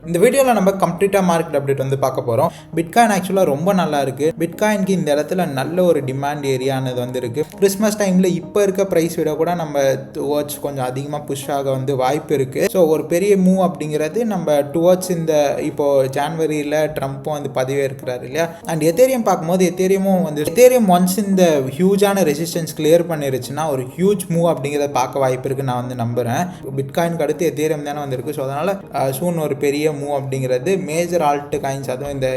இந்த வீடியோவில் நம்ம கம்ப்ளீட்டாக மார்க்கெட் அப்டேட் வந்து பார்க்க போகிறோம். பிட்காயின் ஆக்சுவலாக ரொம்ப நல்லா இருக்குது. பிட்காயினுக்கு இந்த இடத்துல நல்ல ஒரு டிமாண்ட் ஏரியானது வந்து இருக்குது. கிறிஸ்மஸ் டைமில் இப்போ இருக்க ப்ரைஸ் விட கூட நம்ம டுவர்ட்ஸ் கொஞ்சம் அதிகமாக புஷ் ஆக வந்து வாய்ப்பு இருக்குது. ஸோ ஒரு பெரிய மூவ் அப்படிங்கிறது நம்ம டுவர்ட்ஸ் இந்த இப்போது ஜான்வரியில் ட்ரம்ப்பும் வந்து பதவியேற்கிறார் இல்லையா. அண்ட் எத்தேரியம் பார்க்கும்போது எத்தேரியம் ஒன்ஸ் இந்த ஹியூஜான ரெசிஸ்டன்ஸ் கிளியர் பண்ணிருச்சுன்னா ஒரு ஹியூஜ் மூவ் அப்படிங்கிறத பார்க்க வாய்ப்பு இருக்குது நான் வந்து நம்புகிறேன். பிட்காயினுக்கு அடுத்து எத்தேரியம் தானே வந்திருக்கு. ஸோ அதனால் சூன் ஒரு பெரிய மூவ் அப்படிங்கிறது மேஜர் ஆல்ட் காயின்ஸ், அதுவும் இந்த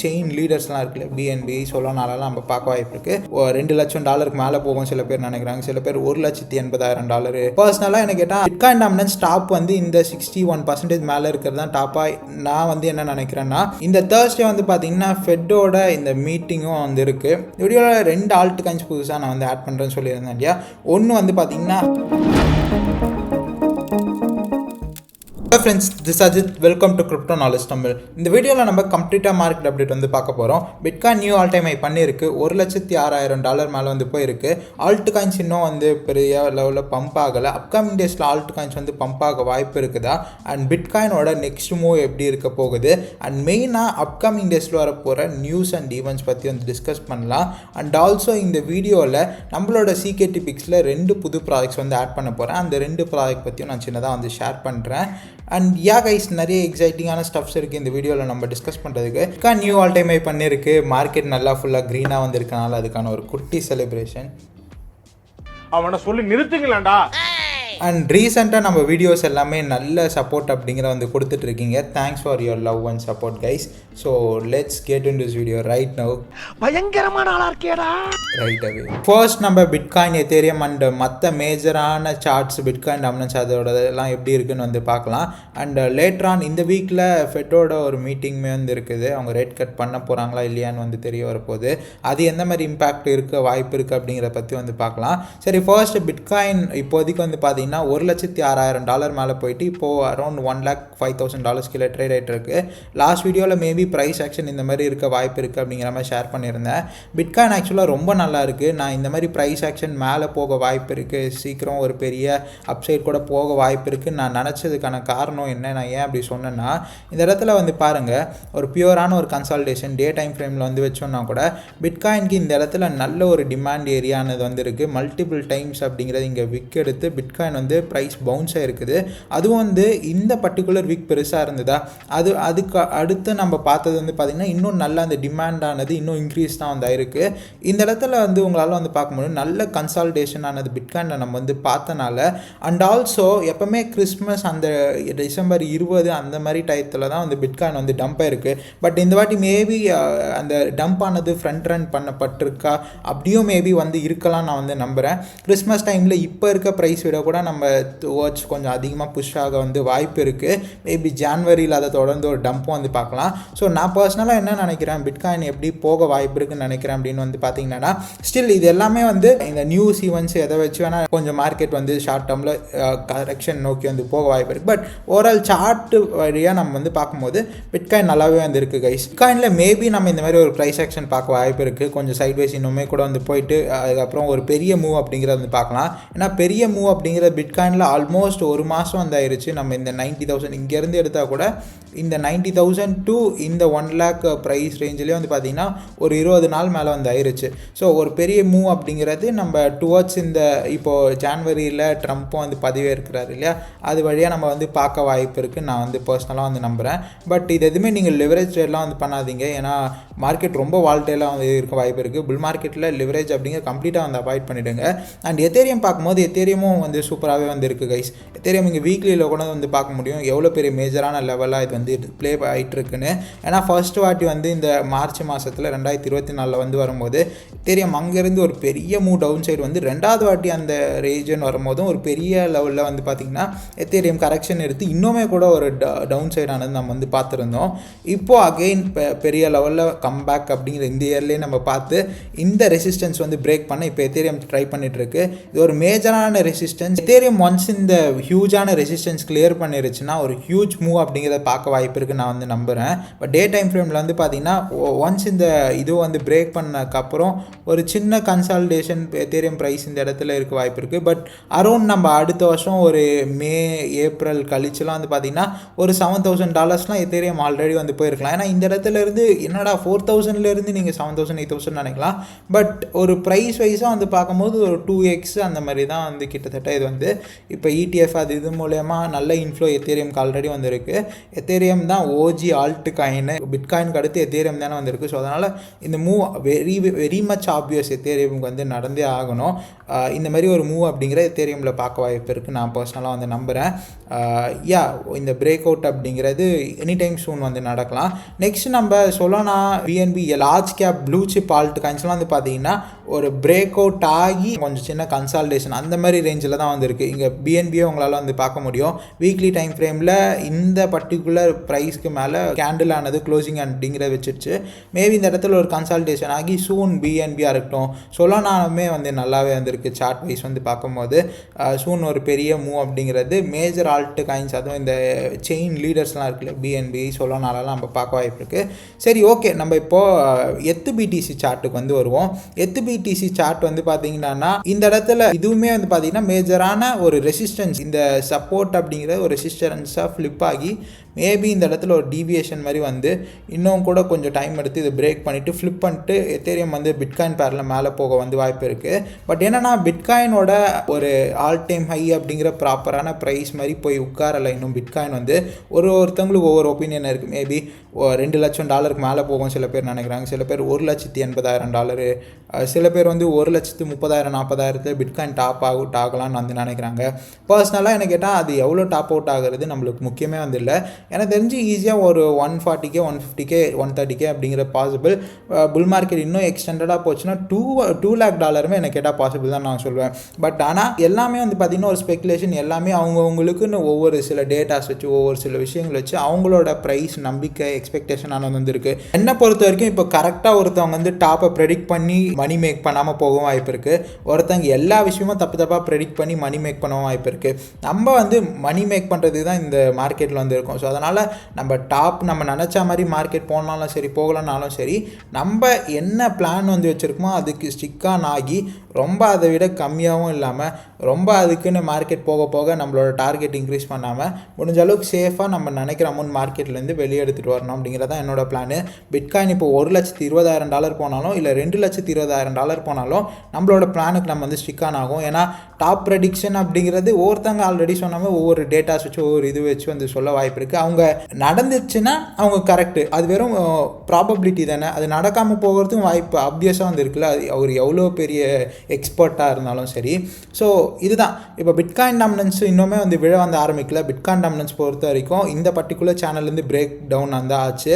செயின் லீடர்ஸ்லாம் இருக்குல்ல, பிஎன்பி சொல்லனாலலாம் நம்ம பார்க்க வாய்ப்பு இருக்குது. $2 லட்சம் மேலே போகும் சில பேர் நினைக்கிறாங்க, சில பேர் $1,80,000. பர்சனலாக என்ன கேட்டால் பிட்காயின் டாமினன்ஸ் டாப் வந்து இந்த 61% மேலே இருக்கிறது தான் டாப்பாக நான் வந்து என்ன நினைக்கிறேன்னா, இந்த தேர்ஸ்டே வந்து பார்த்தீங்கன்னா ஃபெட்டோட இந்த மீட்டிங்கும் வந்து இருக்குது. வீடியோவில் 2 ஆல்ட் காயின்ஸ் புதுசாக நான் வந்து ஆட் பண்ணுறேன்னு சொல்லியிருந்தேன் இல்லையா. ஒன்று வந்து பார்த்தீங்கன்னா friends, this Ajith, welcome to crypto knowledge Tamil. இந்த வீடியோவில் நம்ம கம்ப்ளீட்டாக மார்க்கெட் அப்டேட் வந்து பார்க்க போகிறோம். Bitcoin new all time high பண்ணியிருக்கு, $1,06,000 மேலே வந்து போயிருக்கு. ஆல்ட் காயின்ஸ் இன்னும் வந்து பெரிய லெவலில் பம்ப் ஆகலை. அப்கமிங் டேஸில் ஆல்ட் காயின்ஸ் வந்து பம்ப் ஆக வாய்ப்பு இருக்குதா, அண்ட் பிட்காயினோட நெக்ஸ்ட் மூவ் எப்படி இருக்க போகுது, அண்ட் மெயினாக அப்கமிங் டேஸில் வரப்போகிற நியூஸ் அண்ட் ஈவெண்ட்ஸ் பற்றி வந்து டிஸ்கஸ் பண்ணலாம். அண்ட் ஆல்சோ இந்த வீடியோவில் நம்மளோட சிகேடி பிக்ஸில் 2 புது ப்ராடக்ட்ஸ் வந்து ஆட் பண்ண போகிறேன். அந்த 2 ப்ராடக்ட் பற்றியும் நான் சின்னதாக வந்து ஷேர் பண்ணுறேன். அண்ட் கைஸ், நிறைய எக்ஸைட்டிங்கான ஸ்டப்ஸ் இருக்குது இந்த வீடியோவில் நம்ம டிஸ்கஸ் பண்ணுறதுக்கு. நியூ ஆல் டைம் ஹை பண்ணியிருக்கு, மார்க்கெட் நல்லா ஃபுல்லாக க்ரீனாக வந்திருக்கனால அதுக்கான ஒரு குட்டி செலிப்ரேஷன். அவனை சொல்லி நிறுத்துங்களேன்டா. அண்ட் ரீசெண்டாக நம்ம வீடியோஸ் எல்லாமே நல்ல சப்போர்ட் அப்படிங்கிற வந்து கொடுத்துட்ருக்கீங்க. Thanks for your love and support guys. So let's get in this video right now. பயங்கரமான ஆளா இருக்கேடா. ரைட் அவே ஃபர்ஸ்ட் நம்ம பிட்காயின், எத்தேரியம் அண்ட் மற்ற மேஜரான சார்ட்ஸ், பிட்காயின் டாமினன்ஸ் அதோட எல்லாம் எப்படி இருக்குன்னு வந்து பார்க்கலாம். அண்ட் லேட்டர் ஆன் இந்த வீக்கில் ஃபெட்டோட ஒரு மீட்டிங்குமே வந்து இருக்குது. அவங்க ரேட் கட் பண்ண போகிறாங்களா இல்லையான்னு வந்து தெரிய வரப்போகுது. அது எந்த மாதிரி இம்பாக்ட் இருக்க வாய்ப்பு இருக்குது அப்படிங்கிறத பற்றி வந்து பார்க்கலாம். சரி, ஃபர்ஸ்ட் பிட்காயின் இப்போதைக்கு வந்து பார்த்தீங்கன்னா $1,06,000 மேலே போயிட்டு இப்போது அரௌண்ட் $1,05,000 கீழே ட்ரேட் ஆகிட்டு இருக்கு. லாஸ்ட் வீடியோவில் மேபி ப்ரைஸ் ஆக்ஷன் இந்த மாதிரி இருக்க வாய்ப்பு இருக்குது அப்படிங்கிற மாதிரி ஷேர் பண்ணியிருந்தேன். பிட்காயின் ஆக்சுவலாக ரொம்ப நல்லா இருக்குது. நான் இந்த மாதிரி ப்ரைஸ் ஆக்ஷன் மேலே போக வாய்ப்பு இருக்குது, சீக்கிரம் ஒரு பெரிய அப்சைட் கூட போக வாய்ப்பு இருக்குதுன்னு நான் நினச்சதுக்கான காரணம் என்ன, நான் ஏன் அப்படி சொன்னேன்னா, இந்த இடத்துல வந்து பாருங்கள், ஒரு பியூரான ஒரு கன்சால்டேஷன் டே டைம் ஃப்ரேமில் வந்து வச்சோன்னா கூட பிட்காயினுக்கு இந்த இடத்துல நல்ல ஒரு டிமாண்ட் ஏரியானது வந்து இருக்குது. மல்டிபிள் டைம்ஸ் அப்படிங்கிறது இங்கே விக் எடுத்து பிட்காயின் வந்து ப்ரைஸ் பவுன்ஸ் ஆகிருக்குது. அதுவும் வந்து இந்த பர்டிகுலர் வீக் பெருசாக இருந்ததா, அதுக்கு அடுத்து நம்ம பார்த்தது வந்து பார்த்திங்கன்னா இன்னும் நல்ல அந்த டிமாண்டானது இன்னும் இன்க்ரீஸ் தான் வந்து ஆயிருக்கு. இந்த இடத்துல வந்து உங்களால் வந்து பார்க்க முடியும் நல்ல கன்சால்டேஷன் ஆனது பிட்காயினில் நம்ம வந்து பார்த்தனால. அண்ட் ஆல்சோ எப்போவுமே கிறிஸ்மஸ் அந்த டிசம்பர் 20 அந்த மாதிரி டயத்தில் தான் வந்து பிட்காயின் வந்து டம்ப் ஆயிருக்கு. பட் இந்த வாட்டி மேபி அந்த டம்ப் ஆனது ஃப்ரண்ட் ரன் பண்ணப்பட்டிருக்கா, அப்படியும் மேபி வந்து இருக்கலாம் நான் வந்து நம்புகிறேன். கிறிஸ்மஸ் டைமில் இப்போ இருக்க ப்ரைஸ் விட கூட நம்ம டுவர்ட்ஸ் கொஞ்சம் அதிகமாக புஷ் ஆக வந்து வாய்ப்பு இருக்குது. மேபி ஜான்வரியில் அதை தொடர்ந்து ஒரு டம்பும் வந்து பார்க்கலாம். ஸோ நான் பர்சனலாக என்ன நினைக்கிறேன், பிட்காயின் எப்படி போக வாய்ப்பு இருக்குன்னு நினைக்கிறேன் அப்படின்னு வந்து பார்த்தீங்கன்னா, ஸ்டில் இது எல்லாமே வந்து இந்த நியூஸ் ஈவெண்ட்ஸ் எதை வச்சு வேணால் கொஞ்சம் மார்க்கெட் வந்து ஷார்ட் டேர்மில் கரெக்ஷன் நோக்கி வந்து போக வாய்ப்பு இருக்குது. பட் ஓவரால் சார்ட் வழியாக நம்ம வந்து பார்க்கும்போது பிட்காயின் நல்லாவே வந்து இருக்குது கைஸ். பிட்காயினில் மேபி நம்ம இந்த மாதிரி ஒரு ப்ரைஸ் ஆக்ஷன் பார்க்க வாய்ப்பு இருக்குது. கொஞ்சம் சைட்வைஸ் இன்னுமே கூட வந்து போயிட்டு அதுக்கப்புறம் ஒரு பெரிய மூவ் அப்படிங்கிறத வந்து பார்க்கலாம். ஏன்னா பெரிய மூவ் அப்படிங்கிற பிட்காயினில் ஆல்மோஸ்ட் ஒரு மாதம் வந்து ஆயிடுச்சு. நம்ம இந்த 90,000 இங்கேருந்து எடுத்தால் கூட இந்த 90,000 டு இந்த 1 lakh ப்ரைஸ் ரேஞ்சிலே வந்து பார்த்திங்கன்னா ஒரு 20 நாள் மேலே வந்து ஆயிடுச்சு. ஸோ ஒரு பெரிய மூவ் அப்படிங்கிறது நம்ம டுவர்ட்ஸ் இந்த இப்போது ஜான்வரியில் ட்ரம்ப்பும் வந்து பதவியேற்கிறார் இல்லையா, அது வழியாக நம்ம வந்து பார்க்க வாய்ப்பு இருக்குது நான் வந்து பர்சனலாக வந்து நம்புகிறேன். பட் இது எதுவுமே நீங்கள் லிவரேஜ் ட்ரேட்லாம் வந்து பண்ணாதீங்க. ஏன்னா மார்க்கெட் ரொம்ப வால்டைலாக வந்து இருக்க வாய்ப்பு இருக்குது. புல் மார்க்கெட்டில் லிவரேஜ் அப்படிங்கிற கம்ப்ளீட்டாக வந்து அவாய்ட் பண்ணிவிடுங்க. அண்ட் எத்தேரியம் பார்க்கும்போது எத்தேரியமும் வந்து சூப்பராகவே வந்து இருக்குது கைஸ். எத்தேரியம் இங்கே வீக்லியில் கூட வந்து பார்க்க முடியும் எவ்வளோ பெரிய மேஜரான லெவலாக இது வந்து ப்ளே ஆகிட்டு இருக்குன்னு. ஏன்னா ஃபர்ஸ்ட் வாட்டி வந்து இந்த மார்ச் மாதத்தில் 2024 வந்து வரும்போது எத்தேரியம் அங்கேருந்து ஒரு பெரிய மூவ் டவுன் சைடு வந்து, 2வது வாட்டி அந்த ரீஜன் வரும்போதும் ஒரு பெரிய லெவலில் வந்து பார்த்திங்கன்னா எத்தேரியம் கரெக்ஷன் எடுத்து இன்னுமே கூட ஒரு டவுன் சைடானது நம்ம வந்து பார்த்துருந்தோம். இப்போது அகெயின் பெரிய லெவலில் கம்பேக் அப்படிங்கிற இந்த இயர்லேயே நம்ம பார்த்து இந்த ரெசிஸ்டன்ஸ் வந்து பிரேக் பண்ண இப்போ எத்தேரியம் ட்ரை பண்ணிகிட்ருக்கு. இது ஒரு மேஜரான ரெசிஸ்டன்ஸ். எத்தேரியம் ஒன்ஸ் இந்த ஹியூஜான ரெசிஸ்டன்ஸ் கிளியர் பண்ணிருச்சுன்னா ஒரு ஹியூஜ் மூவ் அப்படிங்கிறத பார்க்க வாய்ப்பு இருக்குது நான் வந்து நம்புகிறேன். பட் டே டைம் ஃப்ரேமில் வந்து பார்த்திங்கன்னா ஒன்ஸ் இந்த இது வந்து பிரேக் பண்ணக்கப்புறம் ஒரு சின்ன கன்சால்டேஷன் எத்தேரியம் ப்ரைஸ் இந்த இடத்துல இருக்க வாய்ப்பு இருக்குது. பட் அரௌண்ட் நம்ம அடுத்த வருஷம் ஒரு மே ஏப்ரல் கழிச்சுலாம் வந்து பார்த்திங்கன்னா ஒரு $7,000 எத்தேரியம் ஆல்ரெடி வந்து போயிருக்கலாம். ஏன்னா இந்த இடத்துல இருந்து என்னடா 4,000லேருந்து நீங்கள் 7,000 8,000 நினைக்கலாம். பட் ஒரு ப்ரைஸ் வைஸாக வந்து பார்க்கும்போது ஒரு 2x அந்த மாதிரி தான் வந்து கிட்டத்தட்ட இது வந்து இப்போ ETF அது இது மூலயமா நல்ல இன்ஃப்ளோ எத்தேரியம்க்கு ஆல்ரெடி வந்திருக்கு. எத்தேரியம் தான் ஓஜி ஆல்ட் காயின், பிட்காயினுக்கு அடுத்து எத்தேரியம் தானே வந்திருக்கு. ஸோ அதனால் இந்த மூவ் வெரி மச் ஆப்வியஸ் எத்தேரியம்க்கு வந்து நடந்தே ஆகணும். இந்த மாதிரி ஒரு மூவ் அப்படிங்கிற எத்தேரியமில் பார்க்க வாய்ப்பு இருக்குது நான் பர்சனலாக வந்து நம்புகிறேன். இந்த பிரேக் அவுட் அப்படிங்கிறது எனி டைம் சூன் வந்து நடக்கலாம். நெக்ஸ்ட் நம்ம Solana, BNB, large cap blue chip alt காயின்ஸ்லாம் வந்து பார்த்தீங்கன்னா ஒரு பிரேக் அவுட் ஆகி கொஞ்சம் சின்ன கன்சால்டேஷன் அந்த மாதிரி ரேஞ்சில் தான் வந்துருக்கு. இங்கே பிஎன்பியை உங்களால் வந்து பார்க்க முடியும். வீக்லி டைம் ஃப்ரேமில் இந்த பர்டிகுலர் ப்ரைஸ்க்கு மேலே கேண்டில் ஆனது க்ளோசிங் அப்படிங்கிறத வச்சிருச்சு. மேபி இந்த இடத்துல ஒரு கன்சால்டேஷன் ஆகி சூன் பிஎன்பியாக இருக்கட்டும், சொலோனாலுமே வந்து நல்லாவே வந்திருக்கு சார்ட் வைஸ் வந்து பார்க்கும்போது. சூன் ஒரு பெரிய மூவ் அப்படிங்கிறது மேஜர் ஆல்ட் காயின்ஸ், அதுவும் இந்த செயின் லீடர்ஸ்லாம் இருக்குல்ல பிஎன்பி சொலோனாலலாம் நம்ம பார்க்க வாய்ப்பு இருக்குது. சரி, ஓகே, நம்ம இப்போது எத்து பிடிசி சார்ட்டுக்கு வந்து வருவோம். எத்து பிடிசி சார்ட் வந்து பார்த்தீங்கன்னா இந்த இடத்துல இதுவுமே வந்து பார்த்தீங்கன்னா மேஜரான ஒரு ரெசிஸ்டன்ஸ், இந்த சப்போர்ட் அப்படிங்கிற ஒரு ரெசிஸ்டன்ஸாக ஃப்ளிப் ஆகி மேபி இந்த இடத்துல ஒரு டீவியேஷன் மாதிரி வந்து இன்னும் கூட கொஞ்சம் டைம் எடுத்து இதை பிரேக் பண்ணிவிட்டு ஃப்ளிப் பண்ணிட்டு எத்தேரியம் வந்து பிட்காயின் பேரில் மேலே போக வந்து வாய்ப்பு இருக்குது. பட் என்னென்னா பிட்காயினோட ஒரு ஆல் டைம் ஹை அப்படிங்கிற ப்ராப்பரான ப்ரைஸ் மாதிரி போய் உட்காரலை இன்னும். பிட்காயின் வந்து ஒருத்தவங்களுக்கு ஒவ்வொரு ஒப்பீனியன் இருக்குது. மேபி $2 லட்சம் மேலே போகும் சில பேர் நினைக்கிறாங்க, சில பேர் $1,80,000, சில பேர் வந்து $1,30,000 40,000 பிட்காயின் டாப் அவுட் ஆகலான்னு வந்து நினைக்கிறாங்க. பர்சனலாக என்ன கேட்டால் அது எவ்வளோ டாப் அவுட் ஆகிறது நம்மளுக்கு முக்கியமே வந்து இல்லை. எனக்கு தெரிஞ்சு ஈஸியாக ஒரு 140K 150K 130K அப்படிங்கிற பாசிபிள். புல் மார்க்கெட் இன்னும் எக்ஸ்டெண்டடாக போச்சுன்னா $2 lakh எனக்கு கேட்டால் பாசிபிள் தான் நான் சொல்வேன். பட் ஆனால் எல்லாமே வந்து பார்த்திங்கன்னா ஒரு ஸ்பெகுலேஷன், எல்லாமே அவங்கவுங்களுக்குன்னு ஒவ்வொரு சில டேட்டாஸ் வச்சு ஒவ்வொரு சில விஷயங்கள் வச்சு அவங்களோட ப்ரைஸ் நம்பிக்கை எக்ஸ்பெக்டேஷன் ஆனால் வந்துருக்கு. என்னை பொறுத்த வரைக்கும் இப்போ கரெக்டாக ஒருத்தவங்க வந்து டாப்பை ப்ரெடிக்ட் பண்ணி மணி மேக் பண்ணாமல் போகவும் வாய்ப்பு இருக்குது. ஒருத்தவங்க எல்லா விஷயமும் தப்பாக ப்ரெடிக்ட் பண்ணி மணி மேக் பண்ணவும் வாய்ப்பு இருக்குது. நம்ம வந்து மணி மேக் பண்ணுறது தான் இந்த மார்க்கெட்டில் வந்து இருக்கும். ஸோ அதனால் நம்ம நம்ம நினச்ச மாதிரி மார்க்கெட் போனாலும் சரி போகலனாலும் சரி, நம்ம என்ன பிளான் வந்து வச்சுருக்கோமோ அதுக்கு ஸ்டிக்கான் ஆகி ரொம்ப அதை விட கம்மியாகவும் இல்லாமல் ரொம்ப அதுக்குன்னு மார்க்கெட் போக போக நம்மளோட டார்கெட் இன்க்ரீஸ் பண்ணாமல் முடிஞ்ச அளவுக்கு சேஃபாக நம்ம நினைக்கிற அமௌண்ட் மார்க்கெட்லேருந்து வெளியே எடுத்துகிட்டு வரணும் அப்படிங்கிறதான் என்னோட பிளான். பிட்காயின் இப்போ $1,20,000 போனாலும் இல்லை $2,20,000 போனாலும் நம்மளோட பிளானுக்கு நம்ம வந்து ஸ்டிக்கான் ஆகும். ஏன்னா டாப் ப்ரெடிக்ஷன் அப்படிங்கிறது ஒவ்வொருத்தங்க ஆல்ரெடி சொன்னாமல் ஒவ்வொரு டேட்டாஸ் வச்சு ஒவ்வொரு இது வச்சு வந்து சொல்ல வாய்ப்பு இருக்குது. அவங்க நடந்துச்சுன்னா அவங்க கரெக்டு, அது வெறும் ப்ராபபிலிட்டி தானே. அது நடக்காமல் போகிறதுக்கும் வாய்ப்பு ஆப்வியஸாக வந்து இருக்குல்ல, அது அவர் எவ்வளோ பெரிய எக்ஸ்பர்ட்டாக இருந்தாலும் சரி. ஸோ இதுதான் இப்போ பிட்காயின் டாமினன்ஸ் இன்னுமே வந்து விழ வந்து ஆரம்பிக்கல. பிட்காயின் டாமினன்ஸ் பொறுத்த வரைக்கும் இந்த பர்டிகுலர் சேனல்லேருந்து பிரேக் டவுன் வந்து ஆச்சு.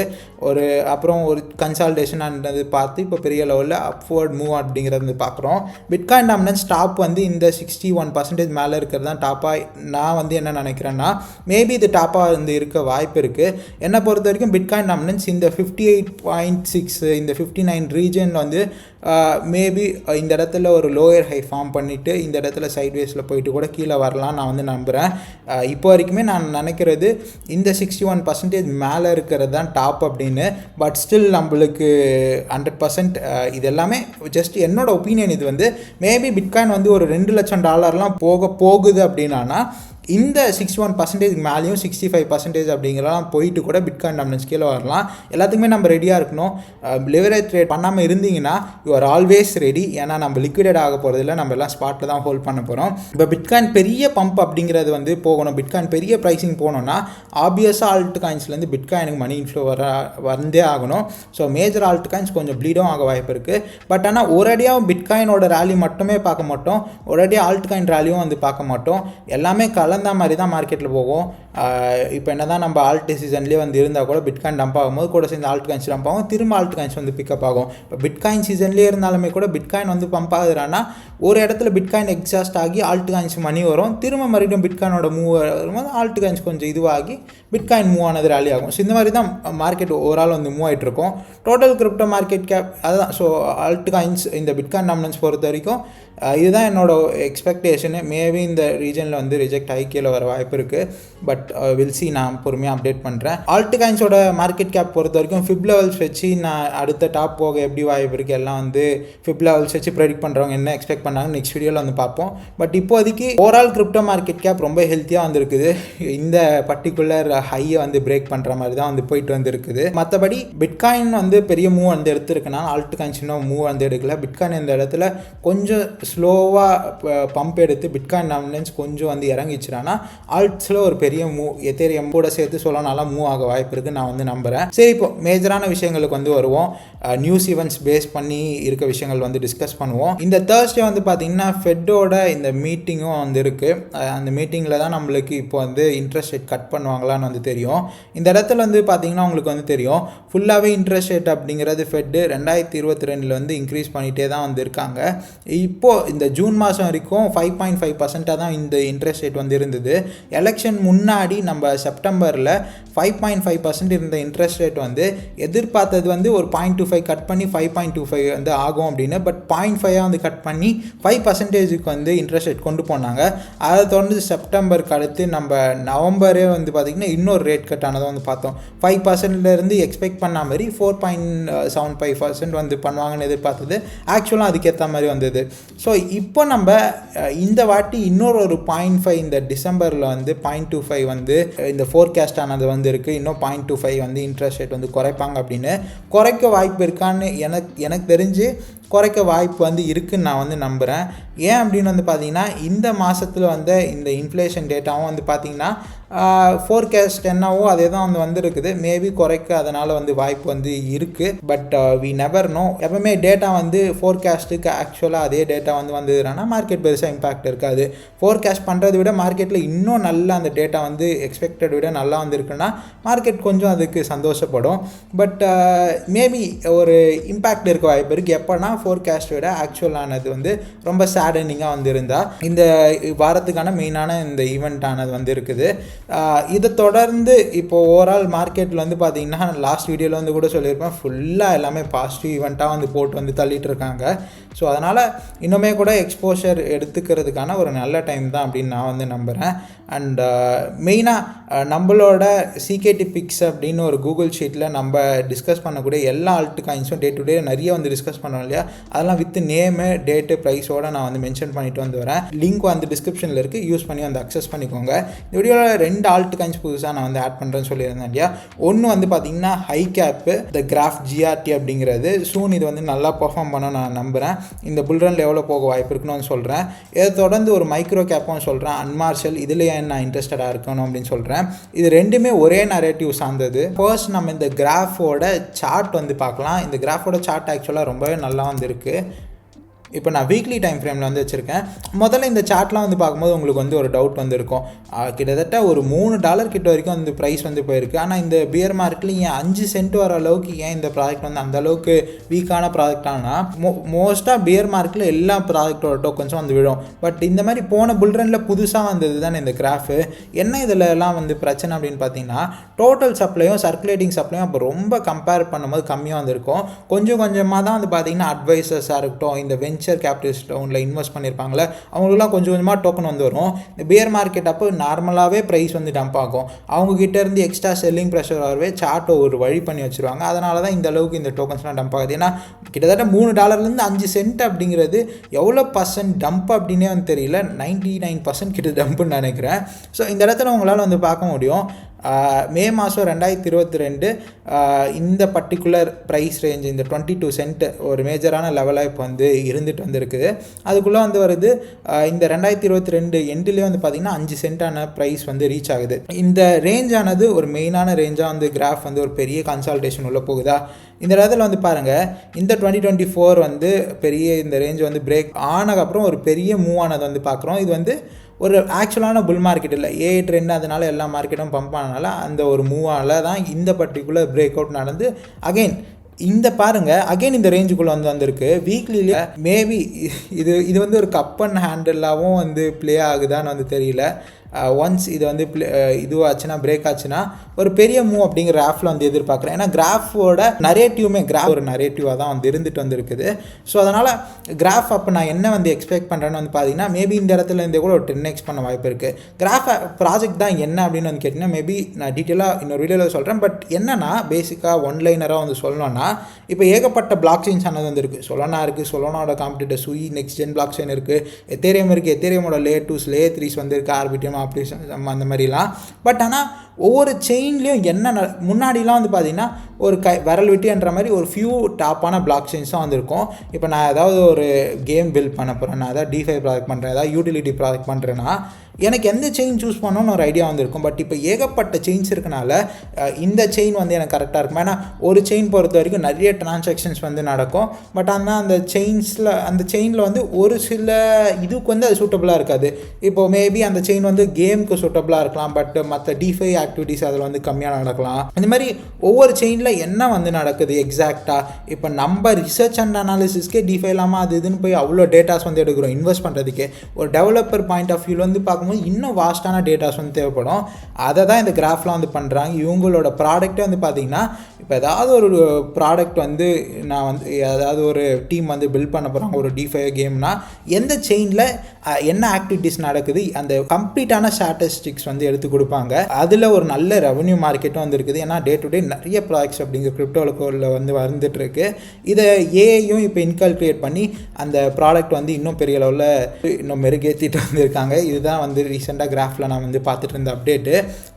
அப்புறம் ஒரு கன்சால்டேஷன் ஆனது பார்த்து இப்போ பெரிய லெவலில் அப்வர்ட் மூவ் அப்படிங்கிறது வந்து பார்க்குறோம். பிட்காயின் டாமினன்ஸ் டாப் வந்து இந்த 61% மேலே இருக்கிறது தான் டாப்பாக நான் வந்து என்ன நினைக்கிறேன்னா, மேபி இது டாப்பாக வந்து இருக்க வாய்ப்பு இருக்குது. என்னை பொறுத்த வரைக்கும் பிட்காயின் டாமினன்ஸ் இந்த 58.6 இந்த 59 ரீஜன் வந்து மேபி இந்த இடத்துல ஒரு லோயர் ஹை ஃபார்ம் பண்ணிவிட்டு இந்த இடத்துல சைட்வேஸில் போயிட்டு கூட கீழே வரலாம் நான் வந்து நம்புகிறேன். இப்போ வரைக்குமே நான் நினைக்கிறது இந்த 61% மேலே இருக்கிறது தான் டாப் அப்படின்னு. பட் ஸ்டில் நம்மளுக்கு 100% இது எல்லாமே ஜஸ்ட் என்னோட ஒப்பீனியன். இது வந்து மேபி பிட்காயின் வந்து ஒரு $2 லட்சம் போகுது அப்படின்னா இந்த 61% மேலேயும் 65% அப்படிங்கிறலாம் போயிட்டு கூட பிட்காயின் டாமினன்ஸ் கீழே வரலாம். எல்லாத்துக்குமே நம்ம ரெடியாக இருக்கணும். லிவரேஜ் ட்ரேட் பண்ணாமல் இருந்தீங்கன்னா யூ ஆர் ஆல்வேஸ் ரெடி. ஏன்னா நம்ம லிக்விடேட் ஆக போகிறதில்ல, நம்ம எல்லாம் ஸ்பாட்டில் தான் ஹோல்ட் பண்ண போகிறோம். இப்போ பிட்காயின் பெரிய பம்ப் அப்படிங்கிறது வந்து போகணும், பிட்காயின் பெரிய ப்ரைஸிங் போகணுன்னா ஆப்வியஸாக ஆல்ட் காயின்ஸ்லேருந்து பிட்காயினுக்கு மணி இன்ஃப்ளோ வந்தே ஆகணும். ஸோ மேஜர் ஆல்ட் காயின்ஸ் கொஞ்சம் ப்ளீடும் ஆக வாய்ப்பு இருக்குது. பட் ஆனால் ஒரேடியாக பிட்காயினோட ரேலி மட்டுமே பார்க்க மாட்டோம், ஒரேடியாக ஆல்ட் காயின் ரேலியும் வந்து பார்க்க மாட்டோம். எல்லாமே அந்த மாதிரி தான் மார்க்கெட்டில் போகும். இப்போ என்ன தான் நம்ம ஆல்ட் சீசன்லேயே வந்து இருந்தால் கூட பிட்காயின் டம்ப் ஆகும்போது கூட சேர்ந்து ஆல்ட் காயின்ஸ் டம்ப் ஆகும், திரும்ப ஆல்ட் காயின்ஸ் வந்து பிக்கப் ஆகும். இப்போ பிட்காயின் சீசன்லேயே இருந்தாலுமே கூட பிட்காயின் வந்து பம்ப் ஆகுதுன்னா ஒரு இடத்துல பிட்காயின் எக்ஸாஸ்ட் ஆகி ஆல்ட் காயின்ஸ் மணி வரும், திரும்ப மறுபடியும் பிட்காயினோட மூவ் வரும்போது ஆல்ட் காயின்ஸ் கொஞ்சம் இதுவாகி பிட்காயின் மூவ் ஆனது ரேலி ஆகும். ஸோ இந்த மாதிரி தான் மார்க்கெட் ஓவரால் வந்து மூவ் ஆகிட்டு இருக்கும். டோட்டல் கிரிப்டோ மார்க்கெட் கேப் அதுதான். ஸோ ஆல்ட் காயின்ஸ் இந்த பிட்காயின் டாமினன்ஸ் பொறுத்த வரைக்கும் இதுதான் என்னோட எக்ஸ்பெக்டேஷனு. மேபி இந்த ரீஜனில் வந்து ரிஜெக்ட் ஆகி கீழே வர வாய்ப்பு இருக்குது. பட் வில் சி, நான் பொறுமையாக அப்டேட் பண்ணுறேன். ஆல்ட் காயின்ஸோட மார்க்கெட் கேப் பொறுத்த வரைக்கும் ஃபிப் லெவல்ஸ் வச்சு நான் அடுத்த டாப் போக எப்படி வாய்ப்பு இருக்குது எல்லாம் வந்து ஃபிப் லெவல்ஸ் வச்சு ப்ரெடிக்ட் பண்ணுறவங்க என்ன எக்ஸ்பெக்ட் பண்ணாங்க நெக்ஸ்ட் வீடியோவில் வந்து பார்ப்போம். பட் இப்போதைக்கு ஓவரால் கிரிப்டோ மார்க்கெட் கேப் ரொம்ப ஹெல்த்தியாக வந்துருக்குது. இந்த பர்டிகுலர் ஹையை வந்து பிரேக் பண்ணுற மாதிரி தான் வந்து போயிட்டு வந்துருக்குது. மற்றபடி பிட்காயின் வந்து பெரிய மூவ் வந்து எடுத்துருக்குன்னா ஆல்ட் காயின்ஸ் இன்னும் மூவ் வந்து எடுக்கல. பிட்காயின் இந்த இடத்துல கொஞ்சம் ஸ்லோவாக பம்ப் எடுத்து பிட்காயின் டாமினன்ஸ் கொஞ்சம் வந்து இறங்கிச்சுன்னா ஆல்ட்ஸில் ஒரு பெரிய மூவ் எத்தேரியம் கூட சேர்த்து சொல்ல நல்லா மூவ் ஆக வாய்ப்பு இருக்குன்னு நான் வந்து நம்புகிறேன். சரி, இப்போ மேஜரான விஷயங்களுக்கு வந்து வருவோம். நியூஸ் ஈவெண்ட்ஸ் பேஸ் பண்ணி இருக்க விஷயங்கள் வந்து டிஸ்கஸ் பண்ணுவோம். இந்த தேர்ஸ்டே வந்து பார்த்திங்கன்னா ஃபெட்டோட இந்த மீட்டிங்கும் வந்து இருக்குது. அந்த மீட்டிங்கில் தான் நம்மளுக்கு இப்போ வந்து இன்ட்ரெஸ்ட் ரேட் கட் பண்ணுவாங்களான்னு வந்து தெரியும். இந்த இடத்துல வந்து பார்த்திங்கன்னா உங்களுக்கு வந்து தெரியும் ஃபுல்லாகவே இன்ட்ரெஸ்ட் ரேட் அப்படிங்கிறது ஃபெட்டு 2022 வந்து இன்க்ரீஸ் பண்ணிகிட்டே தான் வந்து இருக்காங்க. இப்போது இந்த ஜூன் மாதம் வரைக்கும் 5.5% தான் இந்த இன்ட்ரெஸ்ட் ரேட் வந்து இருந்தது. எலெக்ஷன் முன்னாடி நம்ம செப்டம்பரில் 5.5% இருந்த இன்ட்ரெஸ்ட் ரேட் வந்து எதிர்பார்த்தது வந்து ஒரு 0.25 கட் பண்ணி 5.25 வந்து ஆகும் அப்படின்னு. பட் 0.5 வந்து கட் பண்ணி 5% வந்து இன்ட்ரெஸ்ட் ரேட் கொண்டு போனாங்க. அதை தொடர்ந்து செப்டம்பருக்கு அடுத்து நம்ம நவம்பரே வந்து பார்த்திங்கன்னா இன்னொரு ரேட் கட் ஆனதை வந்து பார்த்தோம். 5%லேருந்து எக்ஸ்பெக்ட் பண்ண மாதிரி 4.75% வந்து பண்ணுவாங்கன்னு எதிர்பார்த்தது. ஆக்சுவலாக அதுக்கேற்ற மாதிரி வந்தது. ஸோ இப்போ நம்ம இந்த வாட்டி இன்னொரு 0.5 இந்த டிசம்பரில் வந்து 0.25 வந்து இந்த ஃபோர்காஸ்ட் ஆனது வந்து இருக்குது. இன்னும் 0.25 வந்து இன்ட்ரெஸ்ட் ரேட் வந்து குறைப்பாங்க அப்படின்னு. குறைக்க வாய்ப்பு இருக்கான்னு எனக்கு தெரிஞ்சு குறைக்க வாய்ப்பு வந்து இருக்குதுன்னு நான் வந்து நம்புகிறேன். ஏன் அப்படின்னு வந்து பார்த்திங்கன்னா இந்த மாதத்தில் வந்து இந்த இன்ஃப்ளேஷன் டேட்டாவும் வந்து பார்த்திங்கன்னா ஃபோர்காஸ்ட் என்னவோ அதே தான் வந்து வந்துருக்குது. மேபி குறைக்க அதனால் வந்து வாய்ப்பு வந்து இருக்குது. But we never know. எப்பவுமே டேட்டா வந்து ஃபோர்காஸ்ட்டுக்கு ஆக்சுவலாக அதே டேட்டா வந்து வந்ததுன்னா மார்க்கெட் பெருசாக இம்பாக்ட் இருக்காது. ஃபோர்காஸ்ட் பண்ணுறதை விட மார்க்கெட்டில் இன்னும் நல்லா அந்த டேட்டா வந்து எக்ஸ்பெக்டட் விட நல்லா வந்துருக்குன்னா மார்க்கெட் கொஞ்சம் அதுக்கு சந்தோஷப்படும். பட் மேபி ஒரு இம்பேக்ட் இருக்க வாய்ப்பு இருக்குது. எப்போனா ஃபோர்காஸ்ட் விட ஆக்சுவலானது வந்து ரொம்ப சேடனிங்காக வந்து இருந்தால் இந்த வாரத்துக்கான மெயினான இந்த ஈவெண்ட் ஆனது வந்து இருக்குது. இதை தொடர்ந்து இப்போ ஓவரால் மார்க்கெட்டில் வந்து பார்த்திங்கன்னா லாஸ்ட் வீடியோவில் வந்து கூட சொல்லியிருப்பேன் ஃபுல்லாக எல்லாமே பாசிட்டிவ் ஈவெண்ட்டாக வந்து போட்டு வந்து தள்ளிட்டு இருக்காங்க. ஸோ அதனால் இன்னுமே கூட எக்ஸ்போஷர் எடுத்துக்கிறதுக்கான ஒரு நல்ல டைம் தான் அப்படின்னு நான் வந்து நம்புகிறேன். அண்ட் மெயினாக நம்மளோட சிகேடி பிக்ஸ் அப்படின்னு ஒரு கூகுள் ஷீட்டில் நம்ம டிஸ்கஸ் பண்ணக்கூடிய எல்லா ஆல்ட் காயின்ஸும் டே டு டே நிறைய வந்து டிஸ்கஸ் பண்ணோம் இல்லையா, அதெல்லாம் வித் நேமு டேட்டு ப்ரைஸோடு நான் வந்து மென்ஷன் பண்ணிட்டு வந்து வரேன். லிங்க் வந்து டிஸ்கிரிப்ஷனில் இருக்குது, யூஸ் பண்ணி வந்து அக்சஸ் பண்ணிக்கோங்க. இந்த வீடியோவில் 2 ஆல்ட் காயின்ஸ் புதுசாக நான் வந்து ஆட் பண்ணுறேன்னு சொல்லியிருந்தேன் இல்லையா. ஒன்று வந்து பார்த்திங்கன்னா high cap the graph GRT அப்படிங்கிறது சூன் இது வந்து நல்லா பர்ஃபார்ம் பண்ண நான் நம்புகிறேன். இந்த புல்ரனில் எவ்வளோ போக வாய்ப்பு இருக்குன்னு சொல்கிறேன். இதை தொடர்ந்து ஒரு மைக்ரோ கேப்பும் சொல்கிறேன், அன்மார்ஷல் இதில் ஏன் நான் இன்ட்ரெஸ்டடாக இருக்கணும் அப்படின்னு சொல்கிறேன். இது ரெண்டுமே ஒரே நரேட்டிவ் சார்ந்தது. ஃபர்ஸ்ட் நம்ம இந்த கிராஃபோட சார்ட் வந்து பார்க்கலாம். இந்த கிராஃபோட சார்ட் ஆக்சுவலாக ரொம்பவே நல்லா வந்து இருக்குது. இப்போ நான் வீக்லி டைம் ஃப்ரேமில் வந்து வச்சுருக்கேன். முதல்ல இந்த சார்ட்லாம் வந்து பார்க்கும்போது உங்களுக்கு வந்து ஒரு டவுட் வந்து இருக்கும். கிட்டத்தட்ட ஒரு $3 கிட்ட வரைக்கும் வந்து ப்ரைஸ் வந்து போயிருக்கு. ஆனால் இந்த பியர் மார்க்கெட்டில் ஏன் 5 சென்ட் வர அளவுக்கு ஏன் இந்த ப்ராடக்ட் வந்து அந்தளவுக்கு வீக்கான ப்ராடக்ட் ஆனால் மோஸ்ட்டாக பியர் மார்க்கெட்டில் எல்லா ப்ராடக்டோட டோக்கன்ஸும் வந்து விடும். பட் இந்த மாதிரி போன புல்ரனில் புதுசாக வந்தது தானே இந்த கிராஃபு. என்ன இதில் எல்லாம் வந்து பிரச்சனை அப்படின்னு பார்த்தீங்கன்னா டோட்டல் சப்ளையும் சர்க்குலேட்டிங் சப்ளையும் அப்போ ரொம்ப கம்பேர் பண்ணும்போது கம்மியாக வந்துருக்கும். கொஞ்சம் கொஞ்சமாக தான் வந்து பார்த்திங்கன்னா அட்வைசர்ஸாக இருக்கட்டும், இந்த வெஞ்சர் கேபிட்டலிஸ்ட் ஒன்றில் இன்வெஸ்ட் பண்ணியிருப்பாங்களே அவங்களுக்குலாம் கொஞ்சம் கொஞ்சமாக டோக்கன் வந்து வரும். இந்த பியர் மார்க்கெட் அப்போ நார்மலாகவே ப்ரைஸ் வந்து டம்ப் ஆகும். அவங்ககிட்ட இருந்து எக்ஸ்ட்ரா செல்லிங் ப்ரெஷர் வரவே சார்ட்டை ஒரு வழி பண்ணி வச்சுருவாங்க. அதனால தான் இந்த அளவுக்கு இந்த டோக்கன்ஸ்லாம் டம்ப் ஆகுது. ஏன்னா கிட்டத்தட்ட $3 5 சென்ட் அப்படிங்கிறது எவ்வளோ பர்சன்ட் டம்ப் அப்படின்னே வந்து தெரியல. 99% கிட்ட டம்ப்புன்னு நினைக்கிறேன். ஸோ இந்த இடத்துல உங்களால் வந்து பார்க்க முடியும் மே மாதம் 2022 இந்த பர்டிகுலர் ப்ரைஸ் ரேஞ்ச் இந்த 22 சென்ட் ஒரு மேஜரான லெவலாக இப்போ வந்து இருந்துட்டு வந்துருக்குது. அதுக்குள்ளே வந்து வருது இந்த 2022 எண்ட்லேயே வந்து பார்த்திங்கன்னா 5 சென்ட்டான ப்ரைஸ் வந்து ரீச் ஆகுது. இந்த ரேஞ்சானது ஒரு மெயினான ரேஞ்சாக வந்து கிராஃப் வந்து ஒரு பெரிய கன்சால்டேஷன் உள்ள போகுதா. இந்த இடத்துல வந்து பாருங்கள் இந்த 2024 வந்து பெரிய இந்த ரேஞ்ச் வந்து பிரேக் ஆனதுக்கப்புறம் ஒரு பெரிய மூவ் ஆனது வந்து பார்க்குறோம். இது வந்து ஒரு ஆக்சுவலான புல் மார்க்கெட் இல்லை, ஏஐ ட்ரெண்ட், அதனால எல்லா மார்க்கெட்டும் பம்ப் ஆனனால அந்த ஒரு மூவால் தான் இந்த பர்டிகுலர் பிரேக் அவுட் நடந்து அகெயின் இந்த பாருங்கள் அகெயின் இந்த ரேஞ்சுக்குள்ளே வந்திருக்கு. வீக்லியில் மேபி இது வந்து ஒரு கப் அண்ட் ஹேண்டிலாகவும் வந்து ப்ளே ஆகுதான்னு தெரியல. ஒன்ஸ் இது வந்து இதுவாச்சுன்னா பிரேக் ஆச்சுன்னா ஒரு பெரிய மூவ் அப்படிங்கிற கிராஃபில் வந்து எதிர்பார்க்குறேன். ஏன்னா கிராஃபோட நரேட்டிவ்மே கிராஃப் ஒரு நரேட்டிவாக தான் வந்து இருந்துட்டு வந்துருக்குது. ஸோ அதனால் கிராஃப் அப்போ நான் என்ன வந்து எக்ஸ்பெக்ட் பண்ணுறேன்னு வந்து பார்த்தீங்கன்னா மேபி இந்த இடத்துல இருந்தே கூட ஒரு 10x பண்ண வாய்ப்பு இருக்குது. கிராஃப் ப்ராஜெக்ட் தான் என்ன அப்படின்னு வந்து கேட்டிங்கன்னா மேபி நான் டீட்டெயிலாக இன்னொரு வீடியோவில் சொல்கிறேன். பட் என்னன்னா பேசிக்காக ஒன்லைனராக வந்து சொல்லணும்னா இப்போ ஏகப்பட்ட பிளாக் செயின்ஸ் ஆனது வந்து இருக்குது. சொலோனா இருக்குது, சொலோனாவோட competitor Sui next gen block chain இருக்குது, எத்தேரியம் இருக்குது, எத்தேரியமோட லேயர் 2s லேயர் 3s வந்து இருக்குது, ஆர்பிடிஎம் ஆப்ரேஷன் அந்த மாதிரிலாம். பட் ஆனால் ஒவ்வொரு செயின்லேயும் என்ன முன்னாடிலாம் வந்து பார்த்திங்கன்னா ஒரு விரல் விட்டுன்ற மாதிரி ஒரு ஃபியூ டாப்பான பிளாக் செயின்ஸ் தான் வந்திருக்கும். இப்போ நான் ஏதாவது ஒரு கேம் பில்ட் பண்ண போகிறேன், நான் ஏதாவது டிஃபை ப்ராஜெக்ட் பண்ணுறேன், ஏதாவது யூட்டிலிட்டி ப்ராஜெக்ட் பண்ணுறேன்னா எனக்கு எந்த செயின் சூஸ் பண்ணணும்னு ஒரு ஐடியா வந்திருக்கும். பட் இப்போ ஏகப்பட்ட செயின்ஸ் இருக்கனால இந்த செயின் வந்து எனக்கு கரெக்டாக இருக்கும். ஏன்னா ஒரு செயின் பொறுத்த வரைக்கும் நிறைய டிரான்சாக்ஷன்ஸ் வந்து நடக்கும். பட் ஆனால் அந்த செயினில் வந்து ஒரு சில இதுக்கு வந்து அது சூட்டபுளாக இருக்காது. இப்போது மேபி அந்த செயின் வந்து கேமுக்கு சூட்டபுளாக இருக்கலாம், பட் மற்ற டிஃபை ஆக்டிவிட்டீஸ் அதில் வந்து கம்மியாக நடக்கலாம். இந்த மாதிரி ஒவ்வொரு செயினில் என்ன வந்து நடக்குது எக்ஸாக்டாக இப்போ நம்ம ரிசர்ச் அண்ட் அனாலிசிஸ்க்கே டிஃபை இல்லாமல் அது இதுன்னு போய் அவ்வளோ டேட்டாஸ் வந்து எடுக்கிறோம் இன்வெஸ்ட் பண்ணுறதுக்கே. ஒரு டெவலப்பர் பாயிண்ட் ஆஃப் வியூவில் வந்து பார்க்கும்போது இன்னும் வாஸ்டான டேட்டாஸ் வந்து தேவைப்படும். அதை தான் இந்த கிராஃப்லாம் வந்து பண்ணுறாங்க. இவங்களோட ப்ராடக்ட்டே வந்து பார்த்திங்கன்னா இப்போ ஏதாவது ஒரு ப்ராடக்ட் வந்து நான் வந்து ஏதாவது ஒரு டீம் வந்து பில்ட் பண்ண போகிறாங்க ஒரு டிஃபை கேம்னா எந்த செயினில் என்ன ஆக்டிவிட்டீஸ் நடக்குது அந்த கம்ப்ளீட்டான ஸ்டாட்டிஸ்டிக்ஸ் வந்து எடுத்து கொடுப்பாங்க. அதில் ஒரு நல்ல ரெவன்யூ மார்க்கெட்டும் வந்து இருக்குது. ஏன்னா டே டு டே நிறைய ப்ராஜெக்ட்ஸ் அப்படிங்கிற கிரிப்டோவில் வந்து வந்துட்டுருக்கு. இதை ஏஐயும் இப்போ இன்கால்குலேட் பண்ணி அந்த ப்ராடக்ட் வந்து இன்னும் பெரிய லெவலில் இன்னும் மெருகேற்றிட்டு வந்திருக்காங்க. இதுதான் வந்து ரீசெண்டாக கிராஃபில் நான் வந்து பார்த்துட்டு இருந்த அப்டேட்டு.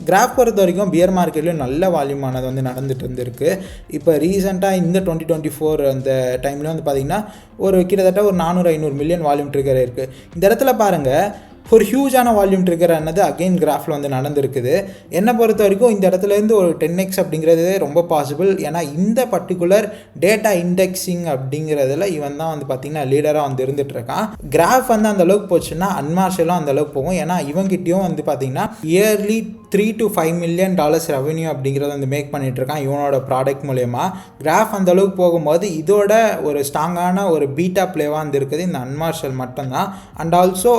கிராஃப் பொறுத்த வரைக்கும் பியர் மார்க்கெட்லேயும் நல்ல வால்யூமானது வந்து நடந்துட்டு இருந்திருக்கு. இப்போ ரீசெண்டாக இந்த 2024 அந்த டைமில் வந்து பார்த்திங்கன்னா ஒரு கிட்டத்தட்ட ஒரு 400-500 மில்லியன் வால்யூம் ட்ரிகர் இருக்குது. இந்த இடத்துல பாருங்கள் ஒரு ஹியூஜான வால்யூம் ட்ரிகர் ஆனது அகெயின் கிராஃபில் வந்து நடந்திருக்குது. என்னை பொறுத்த வரைக்கும் இந்த இடத்துலேருந்து ஒரு 10x அப்படிங்கிறது ரொம்ப பாசிபிள். ஏன்னா இந்த பர்டிகுலர் டேட்டா இண்டெக்ஸிங் அப்படிங்கிறதுல இவன் தான் வந்து பார்த்திங்கன்னா லீடராக வந்து இருந்துகிட்ருக்கான். கிராஃப் வந்து அந்தளவுக்கு போச்சுன்னா அன்மார்ஷலும் அந்தளவுக்கு போகும். ஏன்னா இவங்கிட்டையும் வந்து பார்த்திங்கன்னா இயர்லி $3 to $5 million ரெவன்யூ அப்படிங்கிறத வந்து மேக் பண்ணிகிட்ருக்கான் இவனோட ப்ராடக்ட் மூலயமா. கிராஃப் அந்தளவுக்கு போகும்போது இதோட ஒரு ஸ்ட்ராங்கான ஒரு பீட்டா பிளேவாக வந்து இருக்குது இந்த அன்மார்ஷல் மட்டும்தான். அண்ட் ஆல்சோ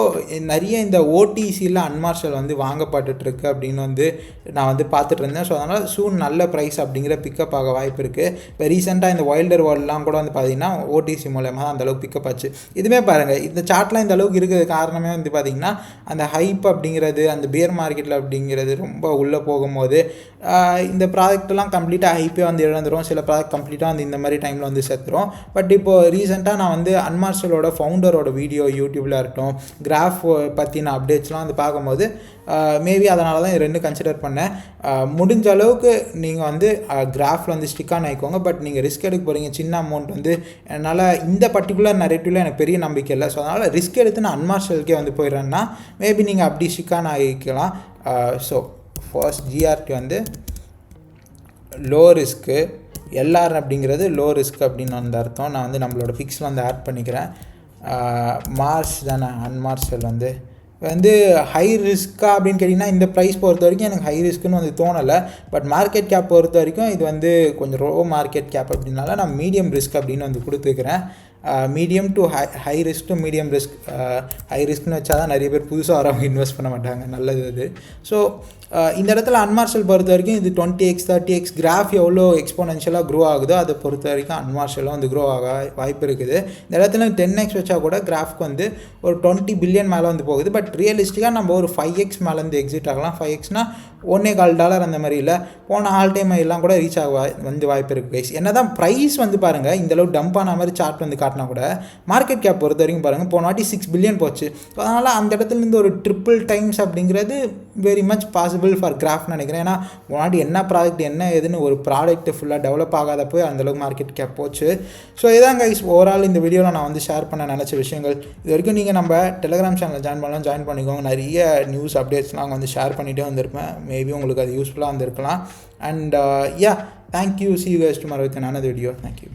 நிறைய இந்த ஓடிசியில் அன்மார்ஷல் வந்து வாங்கப்பட்டுருக்கு அப்படின்னு வந்து நான் வந்து பார்த்துட்டு இருந்தேன். ஸோ அதனால் சூன் நல்ல ப்ரைஸ் அப்படிங்கிற பிக்கப் ஆக வாய்ப்பு இருக்குது. இப்போ ரீசெண்டாக இந்த வைல்டர் வேர்ல்ட்லாம் கூட வந்து பார்த்திங்கன்னா ஓடிசி மூலயமா தான் அந்தளவுக்கு பிக்கப் ஆச்சு. இதுவுமே பாருங்கள் இந்த சார்ட்லாம் இந்த அளவுக்கு இருக்கிறது காரணமே வந்து பார்த்திங்கன்னா அந்த ஹைப் அப்படிங்கிறது அந்த பியர் மார்க்கெட்டில் அப்படிங்கிறது ரொம்ப உள்ளே போகும்போது இந்த ப்ராடக்ட்லாம் கம்ப்ளீட்டாக ஹைப்பே வந்து இழந்துடும். சில ப்ராடக்ட் கம்ப்ளீட்டாக வந்து இந்த மாதிரி டைமில் வந்து செத்துரும். பட் இப்போது ரீசெண்டாக நான் வந்து அன்மார்ஷலோட ஃபவுண்டரோட வீடியோ யூடியூப்பில் இருக்கட்டும் கிராஃப் பற்றின அப்டேட்ஸ்லாம் வந்து பார்க்கும்போது மேபி அதனால தான் இது ரெண்டு கன்சிடர் பண்ணேன். முடிஞ்ச அளவுக்கு நீங்கள் வந்து கிராஃபில் வந்து ஸ்டிக்கான ஆகிக்கோங்க. பட் நீங்கள் ரிஸ்க் எடுக்க போகிறீங்க சின்ன அமௌண்ட் வந்து என்னால் இந்த பர்டிகுலர் நரேட்டிவில் எனக்கு பெரிய நம்பிக்கை இல்லை. ஸோ அதனால் ரிஸ்க் எடுத்து நான் அன்மார்ஷலுக்கே வந்து போயிடுறேன்னா மேபி நீங்கள் அப்படி ஸ்டிக்கான ஆகிக்கலாம். ஸோ ஃபர்ஸ்ட் ஜிஆர்டி வந்து லோ ரிஸ்க்கு, எல்ஆர் அப்படிங்கிறது லோ ரிஸ்க் அப்படின்னு வந்து அர்த்தம். நான் வந்து நம்மளோட ஃபிக்ஸில் வந்து ஆட் பண்ணிக்கிறேன். மார்ச் தானே அன்மார்ஷல் வந்து ஹை ரிஸ்க்கா அப்படின்னு கேட்டிங்கன்னா இந்த ப்ரைஸ் பொறுத்த வரைக்கும் எனக்கு ஹை ரிஸ்க்குன்னு வந்து தோணலை. பட் மார்க்கெட் கேப் பொறுத்த வரைக்கும் இது வந்து கொஞ்சம் லோ மார்க்கெட் கேப் அப்படின்னால நான் மீடியம் ரிஸ்க் அப்படின்னு வந்து கொடுத்துக்கிறேன். Medium to high risk to medium risk. High ரிஸ்க்னு வச்சா தான் நிறைய பேர் புதுசாக வரவங்க இன்வெஸ்ட் பண்ண மாட்டாங்க, நல்லது அது. ஸோ இந்த இடத்துல அன்மார்ஷல் பொறுத்த வரைக்கும் இது 20x 30x கிராஃப் எவ்வளோ எக்ஸ்போனென்ஷியலாக க்ரோ ஆகுதோ அதை பொறுத்த வரைக்கும் அன்மார்ஷலாக வந்து க்ரோ ஆக வாய்ப்பு இருக்குது. இந்த இடத்துல 10x வச்சா கூட கிராஃப்க்கு வந்து ஒரு 20 பில்லியன் மேலே வந்து போகுது. பட் ரியலிஸ்டிக்காக நம்ம ஒரு 5x மேலேருந்து எக்ஸிட் ஆகலாம். 5xனா $1.25 அந்த மாதிரி இல்லை, போன ஆல் டைம் எல்லாம் கூட ரீச் ஆக வந்து வாய்ப்பு இருக்குது கைஸ். என்ன தான் ப்ரைஸ் வந்து பாருங்கள் இந்தளவு டம்ப் ஆன மாதிரி சார்ட் வந்து காட்டினா கூட மார்க்கெட் கேப் பொறுத்த வரைக்கும் பாருங்கள் போன வாட்டி 6 பில்லியன் போச்சு. அதனால் அந்த இடத்துலேருந்து ஒரு ட்ரிபிள் டைம்ஸ் அப்படிங்கிறது வெரி மச் பாசிபிள் ஃபார் கிராஃப்னு நினைக்கிறேன். ஏன்னா முன்னாடி என்ன ப்ராடக்ட் என்ன ஏதுன்னு ஒரு ப்ராடக்ட் ஃபுல்லாக டெவலப் ஆகாதப்போ அந்தளவுக்கு மார்க்கெட் கேப் போச்சு. ஸோ இதான் கைஸ் ஓவரால் இந்த வீடியோவில் நான் வந்து ஷேர் பண்ண நினச்ச விஷயங்கள். இது வரைக்கும் நீங்கள் நம்ம டெலிகிராம் சேனலில் ஜாயின் பண்ணிக்கோங்க. நிறைய நியூஸ் அப்டேட்ஸ்லாம் வந்து ஷேர் பண்ணிகிட்டே வந்திருப்பேன். மேபி உங்களுக்கு அது யூஸ்ஃபுல்லாக வந்திருக்கலாம். And yeah, thank you. See you guys tomorrow with another video. Thank you.